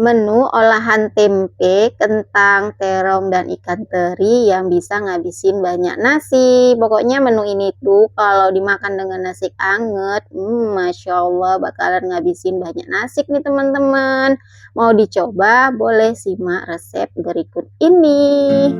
Menu olahan tempe, kentang, terong, dan ikan teri yang bisa ngabisin banyak nasi. Pokoknya menu ini tuh kalau dimakan dengan nasi anget, Masya Allah bakalan ngabisin banyak nasi nih teman-teman. Mau dicoba? Boleh simak resep berikut ini.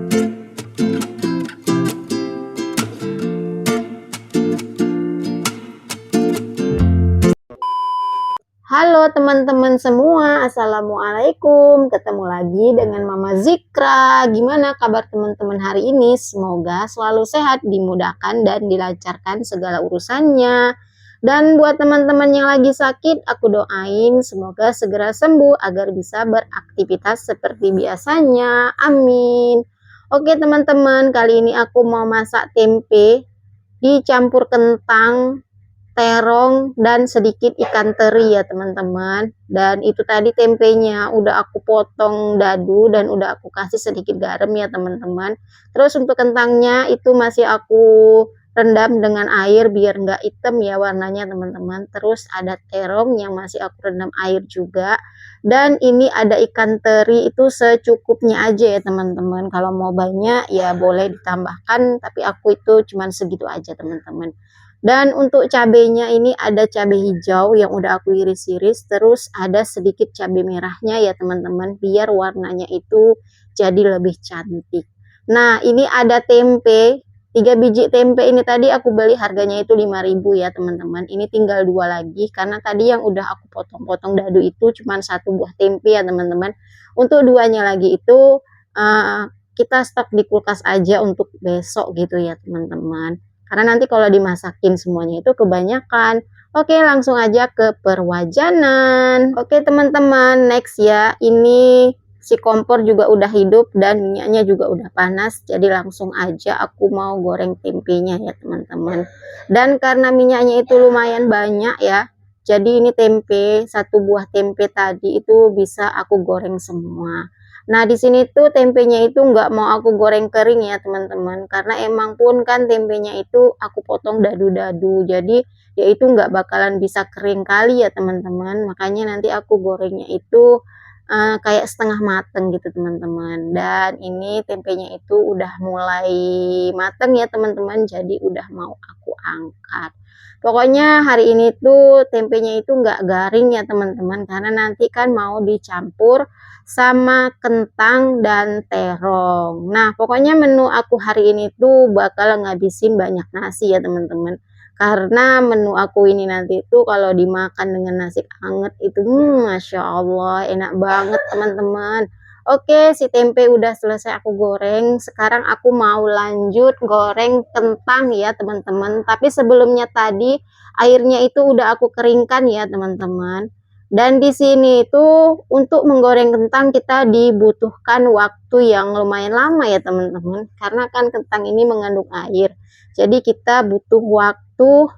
Halo teman-teman semua, Assalamualaikum. Ketemu lagi dengan Mama Zikra. Gimana kabar teman-teman hari ini? Semoga selalu sehat, dimudahkan dan dilancarkan segala urusannya. Dan buat teman-teman yang lagi sakit, aku doain semoga segera sembuh agar bisa beraktivitas seperti biasanya. Amin. Oke teman-teman, kali ini aku mau masak tempe dicampur kentang, terong, dan sedikit ikan teri ya teman-teman. Dan itu tadi tempenya udah aku potong dadu dan udah aku kasih sedikit garam ya teman-teman. Terus untuk kentangnya itu masih aku rendam dengan air biar nggak hitam ya warnanya teman-teman. Terus ada terong yang masih aku rendam air juga. Dan ini ada ikan teri itu secukupnya aja ya teman-teman. Kalau mau banyak ya boleh ditambahkan, tapi aku itu cuman segitu aja teman-teman. Dan untuk cabenya ini ada cabai hijau yang udah aku iris-iris, terus ada sedikit cabai merahnya ya teman-teman, biar warnanya itu jadi lebih cantik. Nah, ini ada tempe, 3 biji tempe ini tadi aku beli harganya itu 5.000 ya teman-teman. Ini tinggal 2 lagi karena tadi yang udah aku potong-potong dadu itu cuma 1 buah tempe ya teman-teman. Untuk 2-nya lagi itu kita stok di kulkas aja untuk besok gitu ya teman-teman. Karena nanti kalau dimasakin semuanya itu kebanyakan. Oke, langsung aja ke perwajanan. Oke, teman-teman, next ya. Ini si kompor juga udah hidup dan minyaknya juga udah panas. Jadi langsung aja aku mau goreng tempenya ya, teman-teman. Dan karena minyaknya itu lumayan banyak ya. Jadi ini tempe, 1 buah tempe tadi itu bisa aku goreng semua. Nah, di sini tuh tempenya itu nggak mau aku goreng kering ya teman-teman, karena emang pun kan tempenya itu aku potong dadu-dadu, jadi ya itu nggak bakalan bisa kering kali ya teman-teman, makanya nanti aku gorengnya itu kayak setengah mateng gitu teman-teman. Dan ini tempenya itu udah mulai mateng ya teman-teman, jadi udah mau aku angkat. Pokoknya hari ini tuh tempenya itu nggak garing ya teman-teman, karena nanti kan mau dicampur sama kentang dan terong. Nah, pokoknya menu aku hari ini tuh bakal ngabisin banyak nasi ya teman-teman. Karena menu aku ini nanti tuh kalau dimakan dengan nasi anget itu, Masya Allah, enak banget teman-teman. Oke, si tempe udah selesai aku goreng. Sekarang aku mau lanjut goreng kentang ya teman-teman. Tapi sebelumnya tadi airnya itu udah aku keringkan ya teman-teman. Dan di sini itu untuk menggoreng kentang kita dibutuhkan waktu yang lumayan lama ya teman-teman, karena kan kentang ini mengandung air. Jadi kita butuh waktu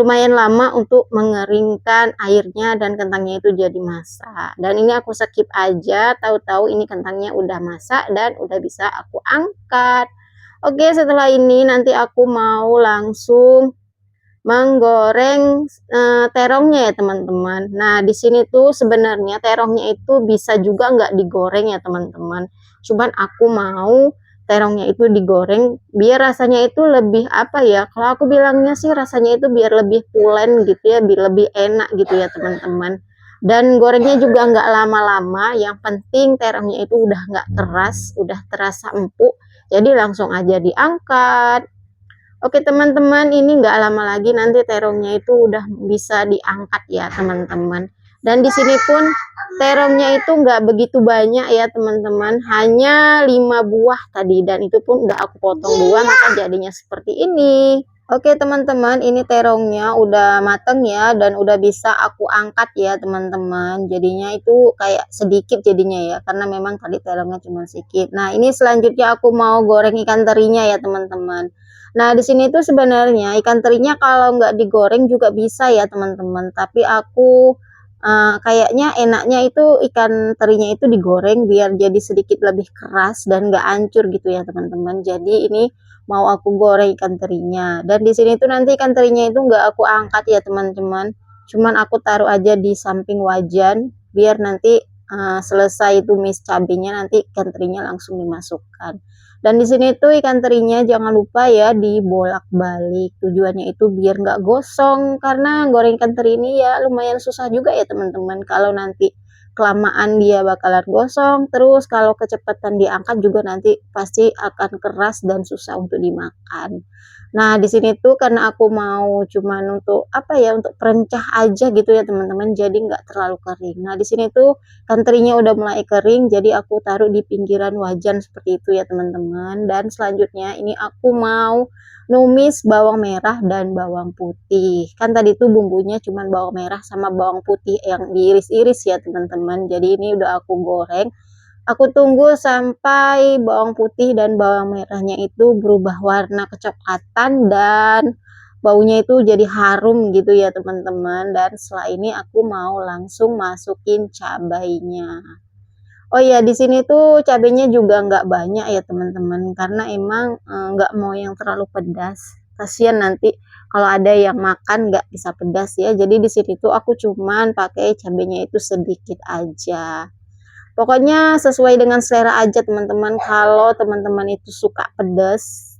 lumayan lama untuk mengeringkan airnya dan kentangnya itu jadi masak. Dan ini aku skip aja, tahu-tahu ini kentangnya udah masak dan udah bisa aku angkat. Oke, setelah ini nanti aku mau langsung menggoreng terongnya ya teman-teman. Nah, di sini tuh sebenarnya terongnya itu bisa juga nggak digoreng ya teman-teman. Cuman aku mau terongnya itu digoreng biar rasanya itu lebih apa ya? Kalau aku bilangnya sih rasanya itu biar lebih pulen gitu ya, biar lebih enak gitu ya teman-teman. Dan gorengnya juga nggak lama-lama. Yang penting terongnya itu udah nggak keras, udah terasa empuk. Jadi langsung aja diangkat. Oke teman-teman, ini nggak lama lagi nanti terongnya itu udah bisa diangkat ya teman-teman. Dan di sini pun terongnya itu nggak begitu banyak ya teman-teman, hanya 5 buah tadi dan itu pun udah aku potong 2 maka jadinya seperti ini. Oke teman-teman, ini terongnya udah mateng ya dan udah bisa aku angkat ya teman-teman. Jadinya itu kayak sedikit jadinya ya, karena memang tadi terongnya cuma sedikit. Nah, ini selanjutnya aku mau goreng ikan terinya ya teman-teman. Nah, di sini tuh sebenarnya ikan terinya kalau nggak digoreng juga bisa ya teman-teman. Tapi aku kayaknya enaknya itu ikan terinya itu digoreng biar jadi sedikit lebih keras dan nggak hancur gitu ya teman-teman. Jadi ini mau aku goreng ikan terinya. Dan di sini tuh nanti ikan terinya itu nggak aku angkat ya teman-teman. Cuman aku taruh aja di samping wajan biar nanti selesai tumis cabenya, nanti ikan terinya langsung dimasukkan. Dan di sini tuh ikan terinya jangan lupa ya dibolak-balik. Tujuannya itu biar nggak gosong, karena goreng ikan teri ini ya lumayan susah juga ya teman-teman. Kalau nanti kelamaan dia bakalan gosong, terus kalau kecepatan diangkat juga nanti pasti akan keras dan susah untuk dimakan. Nah, di sini tuh karena aku mau cuman untuk apa ya, untuk perencah aja gitu ya teman-teman, jadi nggak terlalu kering. Nah, di sini tuh kan terinya udah mulai kering, jadi aku taruh di pinggiran wajan seperti itu ya teman-teman. Dan selanjutnya ini aku mau numis bawang merah dan bawang putih. Kan tadi tuh bumbunya cuman bawang merah sama bawang putih yang diiris-iris ya teman-teman. Jadi ini udah aku goreng. Aku tunggu sampai bawang putih dan bawang merahnya itu berubah warna kecoklatan dan baunya itu jadi harum gitu ya teman-teman. Dan setelah ini aku mau langsung masukin cabainya. Oh iya, di sini tuh cabenya juga nggak banyak ya teman-teman, karena emang nggak mau yang terlalu pedas. Kasihan nanti kalau ada yang makan nggak bisa pedas ya. Jadi di sini tuh aku cuman pakai cabenya itu sedikit aja. Pokoknya sesuai dengan selera aja teman-teman. Kalau teman-teman itu suka pedas,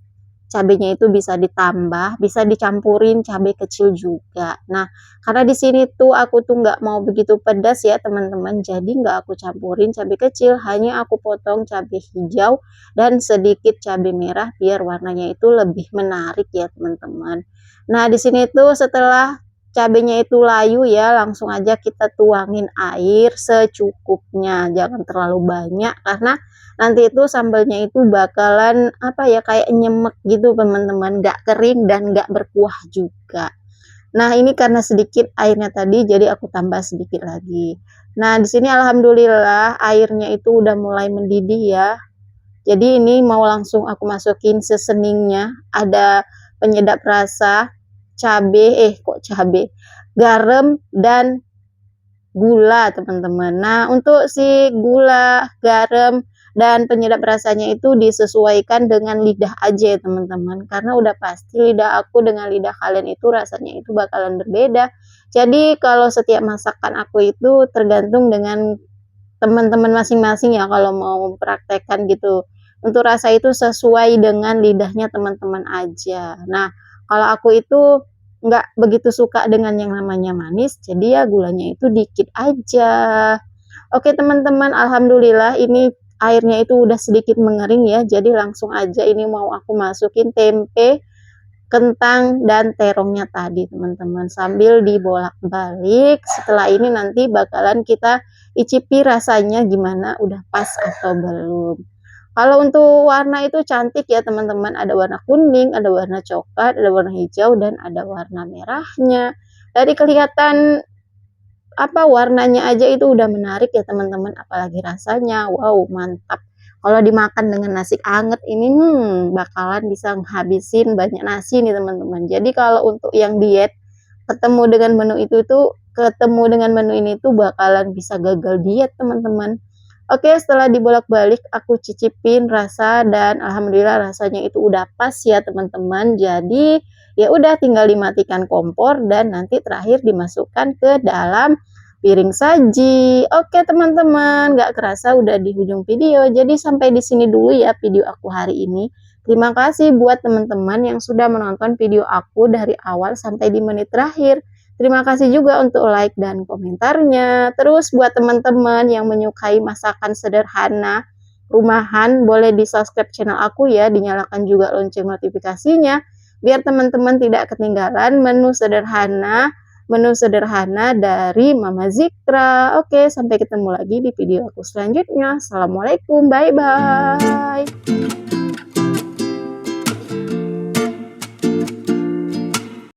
cabenya itu bisa ditambah, bisa dicampurin cabai kecil juga. Nah, karena di sini tuh aku tuh nggak mau begitu pedas ya teman-teman, jadi nggak aku campurin cabai kecil, hanya aku potong cabai hijau dan sedikit cabai merah biar warnanya itu lebih menarik ya teman-teman. Nah, di sini tuh setelah cabenya itu layu ya, langsung aja kita tuangin air secukupnya, jangan terlalu banyak karena nanti itu sambalnya itu bakalan apa ya, kayak nyemek gitu teman-teman, nggak kering dan nggak berkuah juga. Nah, ini karena sedikit airnya tadi, jadi aku tambah sedikit lagi. Nah, di sini alhamdulillah airnya itu udah mulai mendidih ya. Jadi ini mau langsung aku masukin seasoningnya, ada penyedap rasa, garam dan gula teman-teman. Nah, untuk si gula, garam, dan penyedap rasanya itu disesuaikan dengan lidah aja ya teman-teman, karena udah pasti lidah aku dengan lidah kalian itu rasanya itu bakalan berbeda. Jadi kalau setiap masakan aku itu tergantung dengan teman-teman masing-masing ya kalau mau mempraktekkan gitu. Untuk rasa itu sesuai dengan lidahnya teman-teman aja. Nah, kalau aku itu nggak begitu suka dengan yang namanya manis, jadi ya gulanya itu dikit aja. Oke teman-teman, alhamdulillah ini airnya itu udah sedikit mengering ya, jadi langsung aja ini mau aku masukin tempe, kentang, dan terongnya tadi teman-teman, sambil dibolak-balik. Setelah ini nanti bakalan kita icipi rasanya gimana, udah pas atau belum. Kalau untuk warna itu cantik ya teman-teman, ada warna kuning, ada warna coklat, ada warna hijau, dan ada warna merahnya. Dari kelihatan apa warnanya aja itu udah menarik ya teman-teman, apalagi rasanya wow mantap. Kalau dimakan dengan nasi anget ini bakalan bisa menghabisin banyak nasi nih teman-teman. Jadi kalau untuk yang diet ketemu dengan menu itu tuh ketemu dengan menu ini tuh bakalan bisa gagal diet teman-teman. Oke, setelah dibolak-balik aku cicipin rasa dan alhamdulillah rasanya itu udah pas ya teman-teman. Jadi ya udah tinggal dimatikan kompor dan nanti terakhir dimasukkan ke dalam piring saji. Oke teman-teman, nggak kerasa udah di ujung video. Jadi sampai di sini dulu ya video aku hari ini. Terima kasih buat teman-teman yang sudah menonton video aku dari awal sampai di menit terakhir. Terima kasih juga untuk like dan komentarnya. Terus buat teman-teman yang menyukai masakan sederhana rumahan, boleh di subscribe channel aku ya, dinyalakan juga lonceng notifikasinya, biar teman-teman tidak ketinggalan menu sederhana dari Mama Zikra. Oke, sampai ketemu lagi di video aku selanjutnya. Assalamualaikum, bye-bye.